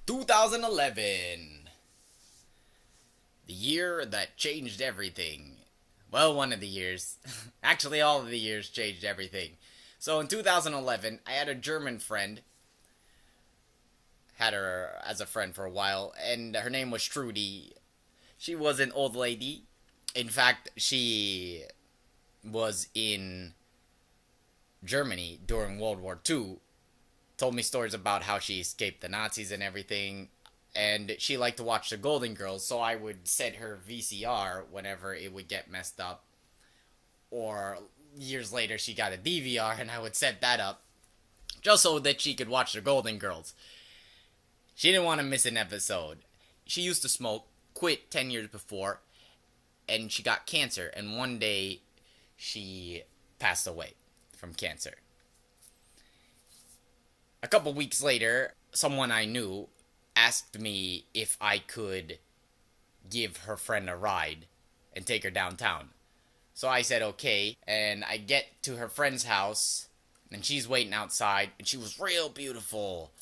2011. The year that changed everything. Well, one of the years. Actually, all of the years changed everything. So in 2011, I had a German friend. Had her as a friend for a while, and her name was Trudy. She was an old lady. In fact, she was in Germany during World War II. Told me stories about how she escaped the Nazis and everything. And she liked to watch the Golden Girls, so I would set her VCR whenever it would get messed up. Or years later, she got a DVR, and I would set that up just so that she could watch the Golden Girls. She didn't want to miss an episode. She used to smoke, quit 10 years before, and she got cancer. And one day, she passed away from cancer. A couple weeks later, someone I knew asked me if I could give her friend a ride and take her downtown. So I said okay, and I get to her friend's house, and she's waiting outside, and she was real beautiful.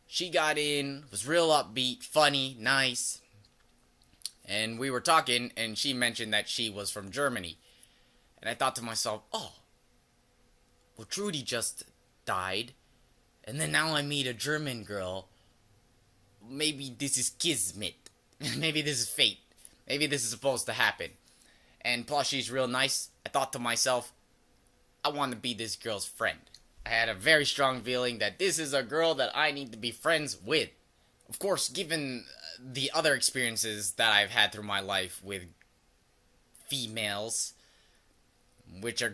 She got in, was real upbeat, funny, nice, and we were talking, and she mentioned that she was from Germany. And I thought to myself, oh, well, Trudy just died, and then now I meet a German girl. Maybe this is kismet. Maybe this is fate. Maybe this is supposed to happen. And plus, she's real nice. I thought to myself, I want to be this girl's friend. I had a very strong feeling that this is a girl that I need to be friends with. Of course, given the other experiences that I've had through my life with females, which I'm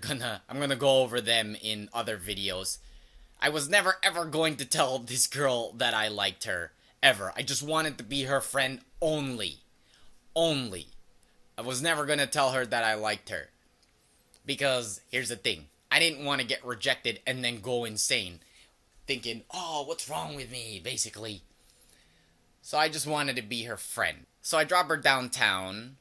gonna go over them in other videos. I was never ever going to tell this girl that I liked her. Ever. I just wanted to be her friend only. Only. I was never gonna tell her that I liked her. Because, here's the thing. I didn't want to get rejected and then go insane. Thinking, oh, what's wrong with me, basically. So I just wanted to be her friend. So I drop her downtown,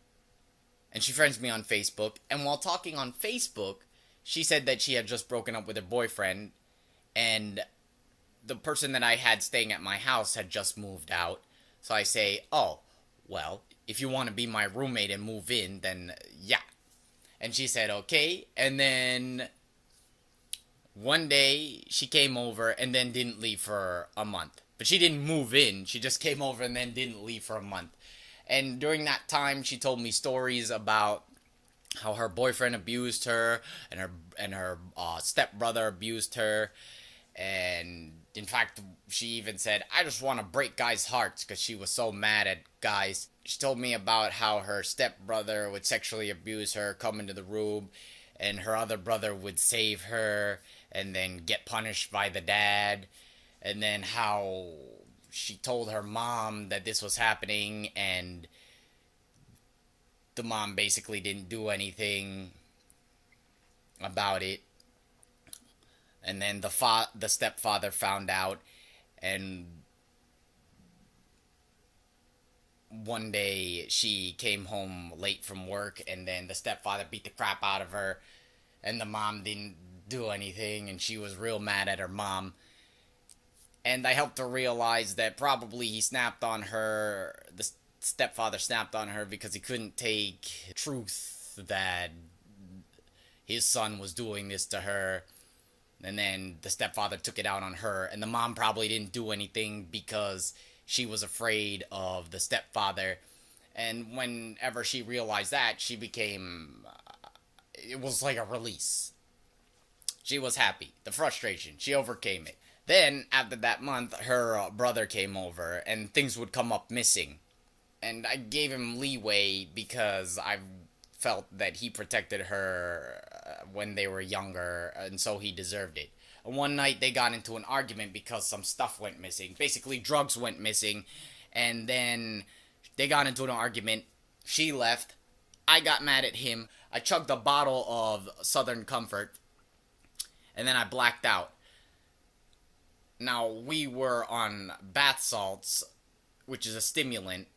and she friends me on Facebook. And while talking on Facebook, she said that she had just broken up with her boyfriend, and the person that I had staying at my house had just moved out. So I say, oh, well, if you want to be my roommate and move in, then yeah. And she said, okay. And then one day she came over and then didn't leave for a month. But she didn't move in. She just came over and then didn't leave for a month. And during that time, she told me stories about how her boyfriend abused her and her stepbrother abused her. And in fact, she even said, I just want to break guys' hearts, because she was so mad at guys. She told me about how her stepbrother would sexually abuse her, come into the room, and her other brother would save her and then get punished by the dad. And then how she told her mom that this was happening, and the mom basically didn't do anything about it. And then the stepfather found out, and one day she came home late from work, and then the stepfather beat the crap out of her, and the mom didn't do anything, and she was real mad at her mom. And I helped her realize that probably he snapped on her, the stepfather snapped on her because he couldn't take truth that his son was doing this to her. And then the stepfather took it out on her, and the mom probably didn't do anything because she was afraid of the stepfather. And whenever she realized that, she became, it was like a release. She was happy. The frustration, she overcame it. Then, after that month, her brother came over, and things would come up missing. And I gave him leeway because I felt that he protected her when they were younger, and so he deserved it. And one night they got into an argument because some stuff went missing. Basically, drugs went missing, and then they got into an argument. She left. I got mad at him. I chugged a bottle of Southern Comfort, and then I blacked out. Now, we were on bath salts, which is a stimulant,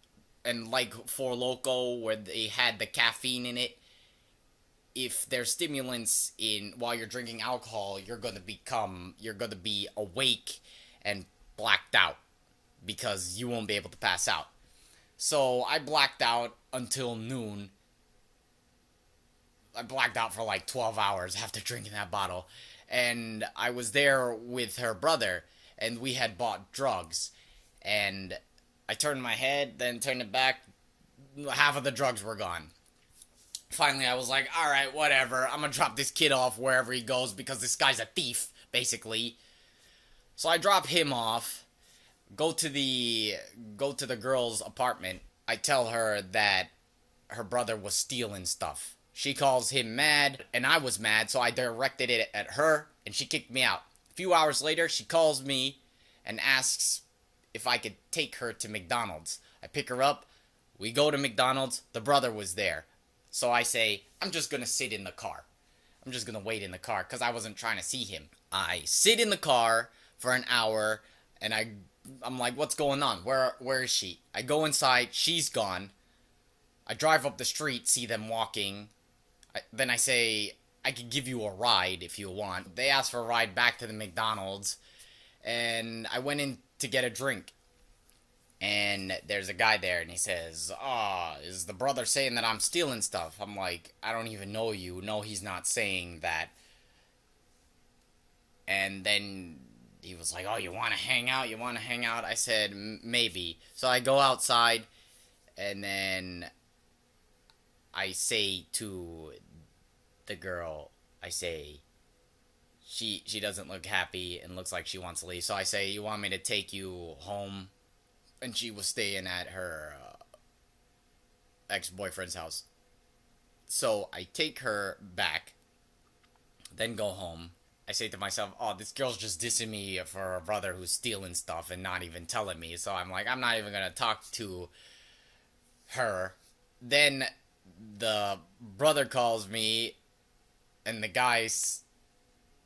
and like Four Loko, where they had the caffeine in it, if there's stimulants in while you're drinking alcohol, you're gonna be awake and blacked out. because you won't be able to pass out. So I blacked out until noon. I blacked out for like 12 hours after drinking that bottle. And I was there with her brother, and we had bought drugs. And I turned my head, then turned it back. Half of the drugs were gone. Finally, I was like, alright, whatever. I'm gonna drop this kid off wherever he goes because this guy's a thief, basically. So I drop him off, go to the girl's apartment. I tell her that her brother was stealing stuff. She calls him mad, and I was mad, so I directed it at her, and she kicked me out. A few hours later, she calls me and asks if I could take her to McDonald's. I pick her up, we go to McDonald's, the brother was there. So I say, I'm just gonna sit in the car. I'm just gonna wait in the car, because I wasn't trying to see him. I sit in the car for an hour, and I'm like, what's going on? Where is she? I go inside, she's gone. I drive up the street, see them walking. Then I say, I could give you a ride if you want. They asked for a ride back to the McDonald's, and I went in to get a drink. And there's a guy there, and he says, is the brother saying that I'm stealing stuff? I'm like, I don't even know you. No, he's not saying that. And then he was like, oh, you want to hang out? You want to hang out? I said, maybe. So I go outside, and then I say to the girl, I say, she doesn't look happy and looks like she wants to leave. So I say, you want me to take you home? And she was staying at her ex-boyfriend's house. So I take her back, then go home. I say to myself, oh, this girl's just dissing me for a brother who's stealing stuff and not even telling me. So I'm like, I'm not even going to talk to her. Then the brother calls me, and the guys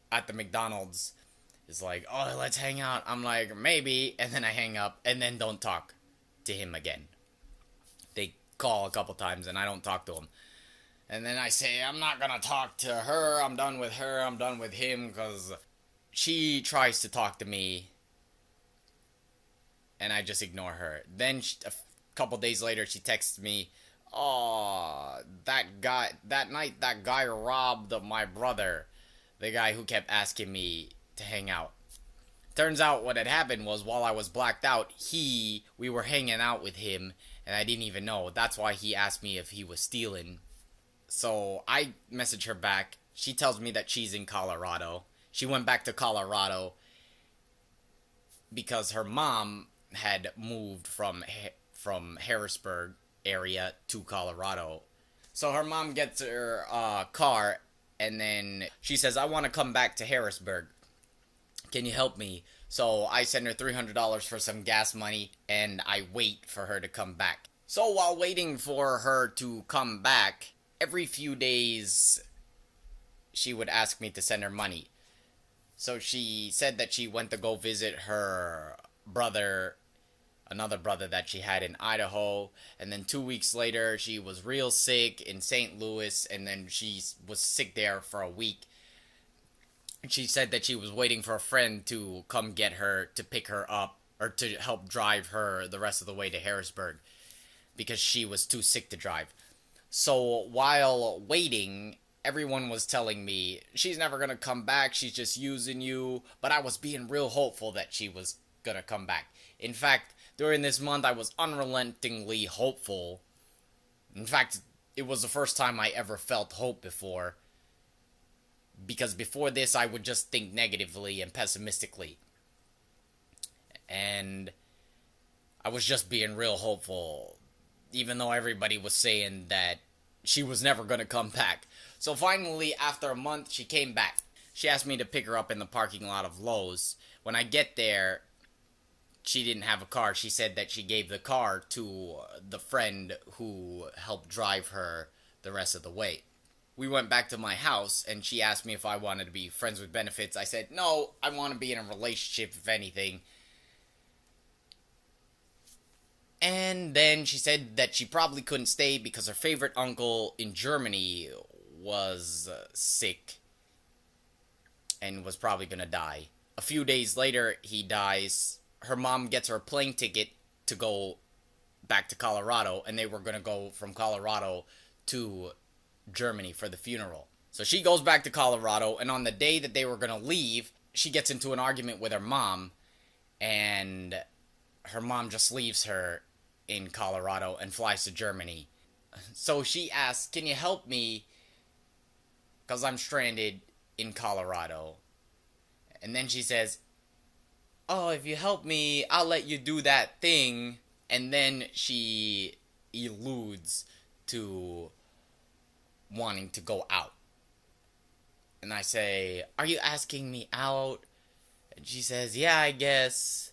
at the McDonald's is like, oh, let's hang out. I'm like, maybe. And then I hang up and then don't talk to him again. They call a couple times and I don't talk to him. And then I say, I'm not gonna talk to her. I'm done with her. I'm done with him, because she tries to talk to me and I just ignore her. Then a couple days later, she texts me, oh, that night that guy robbed my brother. The guy who kept asking me to hang out. Turns out what had happened was, while I was blacked out, we were hanging out with him, and I didn't even know. That's why he asked me if he was stealing. So I message her back. She tells me that she's in Colorado. She went back to Colorado because her mom had moved from Harrisburg area to Colorado. So her mom gets her car, and then she says, I want to come back to Harrisburg. Can you help me? So I send her $300 for some gas money, and I wait for her to come back. So while waiting for her to come back, every few days she would ask me to send her money. So she said that she went to go visit her brother, another brother that she had in Idaho, and then 2 weeks later she was real sick in St. Louis, and then she was sick there for a week. She said that she was waiting for a friend to come get her, to pick her up, or to help drive her the rest of the way to Harrisburg, because she was too sick to drive. So while waiting, everyone was telling me, she's never gonna come back, she's just using you, but I was being real hopeful that she was gonna come back. In fact, during this month, I was unrelentingly hopeful. In fact, it was the first time I ever felt hope before, because before this, I would just think negatively and pessimistically. And I was just being real hopeful, even though everybody was saying that she was never going to come back. So finally, after a month, she came back. She asked me to pick her up in the parking lot of Lowe's. When I get there, she didn't have a car. She said that she gave the car to the friend who helped drive her the rest of the way. We went back to my house, and she asked me if I wanted to be friends with benefits. I said, no, I want to be in a relationship, if anything. And then she said that she probably couldn't stay because her favorite uncle in Germany was sick and was probably going to die. A few days later, he dies, her mom gets her a plane ticket to go back to Colorado, and they were going to go from Colorado to Germany for the funeral. So she goes back to Colorado, and on the day that they were going to leave, she gets into an argument with her mom, and her mom just leaves her in Colorado and flies to Germany. So she asks, "Can you help me? Because I'm stranded in Colorado." And then she says, "Oh, if you help me, I'll let you do that thing." And then she alludes to wanting to go out. And I say, "Are you asking me out?" And she says, "Yeah, I guess."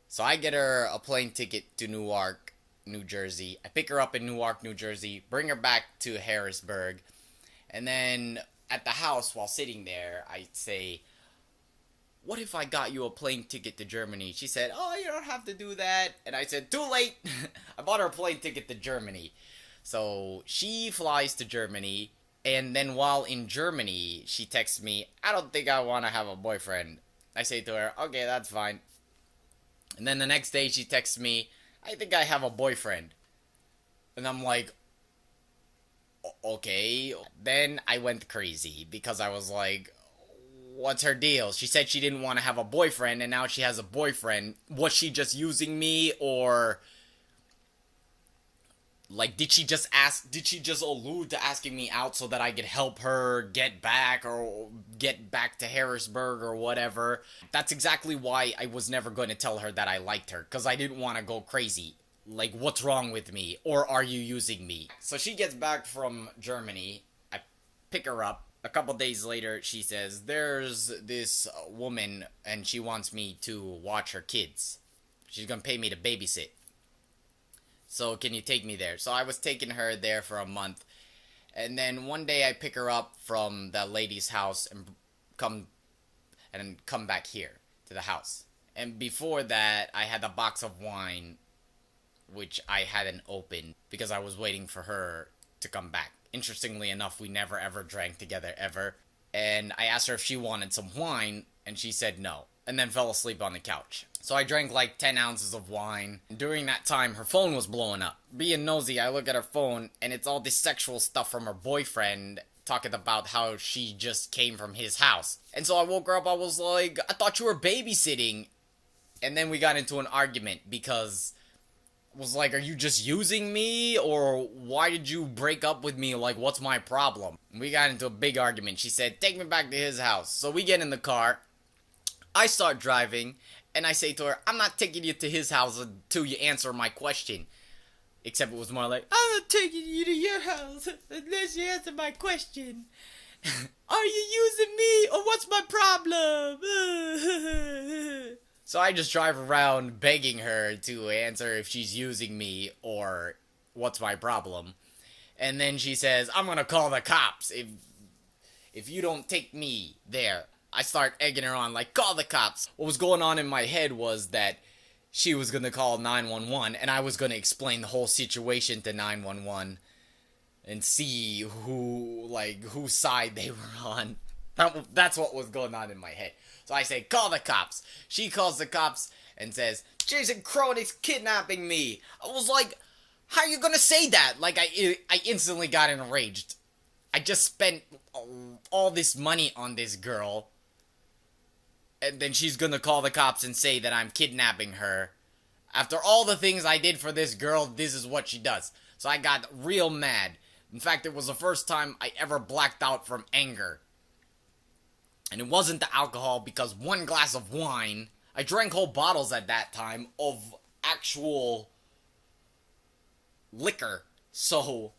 So I get her a plane ticket to Newark, New Jersey. I pick her up in Newark, New Jersey, bring her back to Harrisburg. And then at the house, while sitting there, I say, "What if I got you a plane ticket to Germany?" She said, "Oh, you don't have to do that." And I said, "Too late." I bought her a plane ticket to Germany. So she flies to Germany. And then while in Germany, she texts me, "I don't think I want to have a boyfriend." I say to her, "Okay, that's fine." And then the next day she texts me, "I think I have a boyfriend." And I'm like, "Okay." Then I went crazy because I was like, what's her deal? She said she didn't want to have a boyfriend, and now she has a boyfriend. Was she just using me, or like did she just allude to asking me out so that I could help her get back to Harrisburg or whatever? That's exactly why I was never going to tell her that I liked her, because I didn't want to go crazy. Like, what's wrong with me? Or are you using me? So she gets back from Germany. I pick her up. A couple days later, she says, "There's this woman, and she wants me to watch her kids. She's gonna pay me to babysit. So can you take me there?" So I was taking her there for a month. And then one day I pick her up from that lady's house and come back here to the house. And before that, I had a box of wine, which I hadn't opened because I was waiting for her to come back. Interestingly enough, we never ever drank together ever. And I asked her if she wanted some wine, and she said no, and then fell asleep on the couch. So I drank like 10 ounces of wine. During that time, her phone was blowing up. Being nosy, I look at her phone, and it's all this sexual stuff from her boyfriend, talking about how she just came from his house. And so I woke her up, I was like, "I thought you were babysitting." And then we got into an argument because was like, "Are you just using me? Or why did you break up with me? Like, what's my problem?" We got into a big argument. She said, "Take me back to his house." So we get in the car. I start driving, and I say to her, "I'm not taking you to his house until you answer my question." Except it was more like, "I'm not taking you to your house unless you answer my question." "Are you using me, or what's my problem?" So I just drive around begging her to answer if she's using me or what's my problem. And then she says, "I'm gonna call the cops if you don't take me there." I start egging her on, like, "Call the cops." What was going on in my head was that she was gonna call 911, and I was gonna explain the whole situation to 911 and see whose side they were on. That's what was going on in my head. So I say, "Call the cops." She calls the cops and says, "Jason Cronin's kidnapping me." I was like, "How are you gonna say that?" Like, I instantly got enraged. I just spent all this money on this girl, and then she's gonna call the cops and say that I'm kidnapping her. After all the things I did for this girl, this is what she does. So I got real mad. In fact, it was the first time I ever blacked out from anger. And it wasn't the alcohol, because one glass of wine, I drank whole bottles at that time of actual liquor. So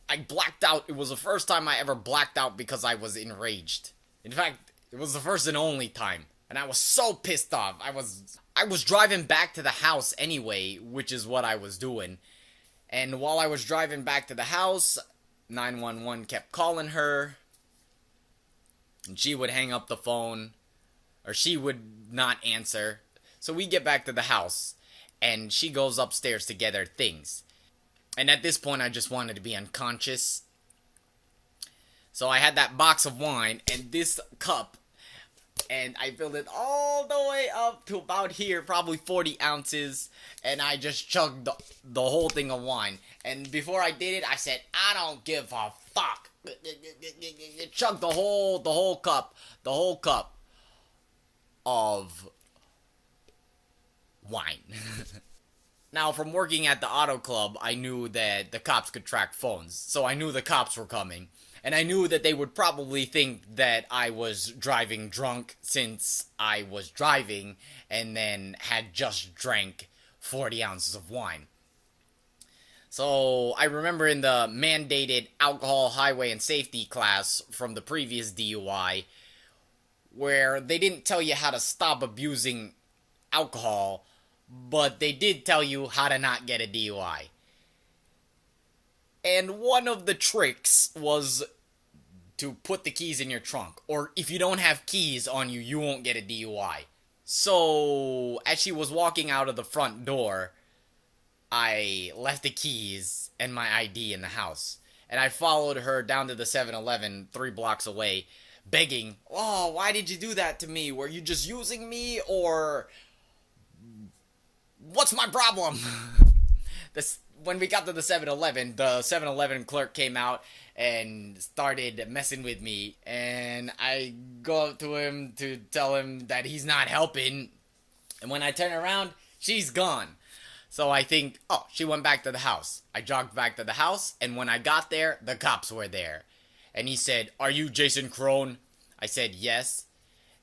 I blacked out. It was the first time I ever blacked out because I was enraged. In fact, it was the first and only time. And I was so pissed off. I was driving back to the house anyway, which is what I was doing. And while I was driving back to the house, 911 kept calling her. And she would hang up the phone, or she would not answer. So we get back to the house, and she goes upstairs to get her things. And at this point, I just wanted to be unconscious. So I had that box of wine, and this cup And I filled it all the way up to about here, probably 40 ounces, and I just chugged the whole thing of wine. And before I did it, I said, I don't give a fuck. Chugged the whole cup of wine. Now, from working at the auto club, I knew that the cops could track phones, so I knew the cops were coming. And I knew that they would probably think that I was driving drunk since I was driving and then had just drank 40 ounces of wine. So I remember in the mandated alcohol, highway, and safety class from the previous DUI, where they didn't tell you how to stop abusing alcohol, but they did tell you how to not get a DUI. And one of the tricks was to put the keys in your trunk. Or if you don't have keys on you, you won't get a DUI. So, as she was walking out of the front door, I left the keys and my ID in the house. And I followed her down to the 7-Eleven 3 blocks away, begging, "Oh, why did you do that to me? Were you just using me? Or what's my problem?" When we got to the 7-Eleven, the 7-Eleven clerk came out and started messing with me. And I go up to him to tell him that he's not helping. And when I turn around, she's gone. So I think, oh, she went back to the house. I jogged back to the house, and when I got there, the cops were there. And he said, "Are you Jason Crone?" I said, "Yes."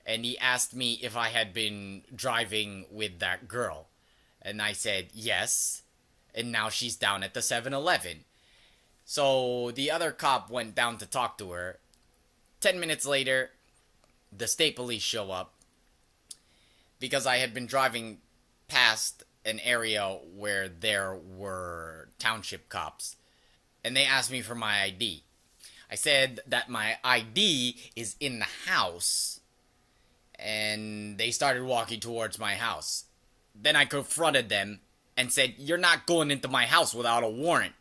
And he asked me if I had been driving with that girl. And I said, "Yes." And now she's down at the 7-Eleven. So the other cop went down to talk to her. 10 minutes later, the state police show up because I had been driving past an area where there were township cops. And they asked me for my ID. I said that my ID is in the house. And they started walking towards my house. Then I confronted them and said, "You're not going into my house without a warrant."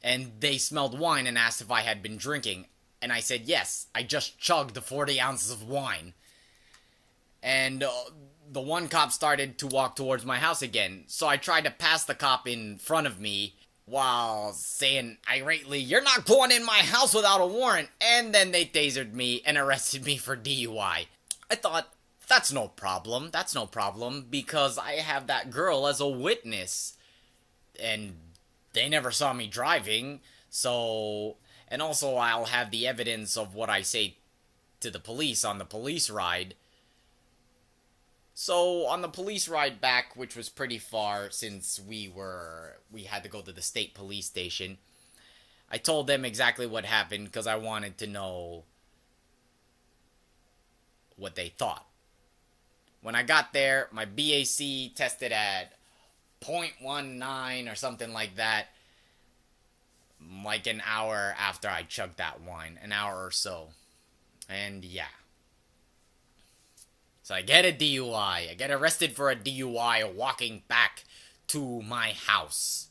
And they smelled wine and asked if I had been drinking. And I said, "Yes, I just chugged the 40 ounces of wine." And the one cop started to walk towards my house again. So I tried to pass the cop in front of me while saying irately, "You're not going in my house without a warrant." And then they tasered me and arrested me for DUI. I thought, that's no problem, because I have that girl as a witness. And they never saw me driving, so... And also, I'll have the evidence of what I say to the police on the police ride. So, on the police ride back, which was pretty far since we had to go to the state police station, I told them exactly what happened because I wanted to know what they thought. When I got there, my BAC tested at 0.19 or something like that, like an hour after I chugged that wine, an hour or so. And yeah. So I get a DUI. I get arrested for a DUI walking back to my house.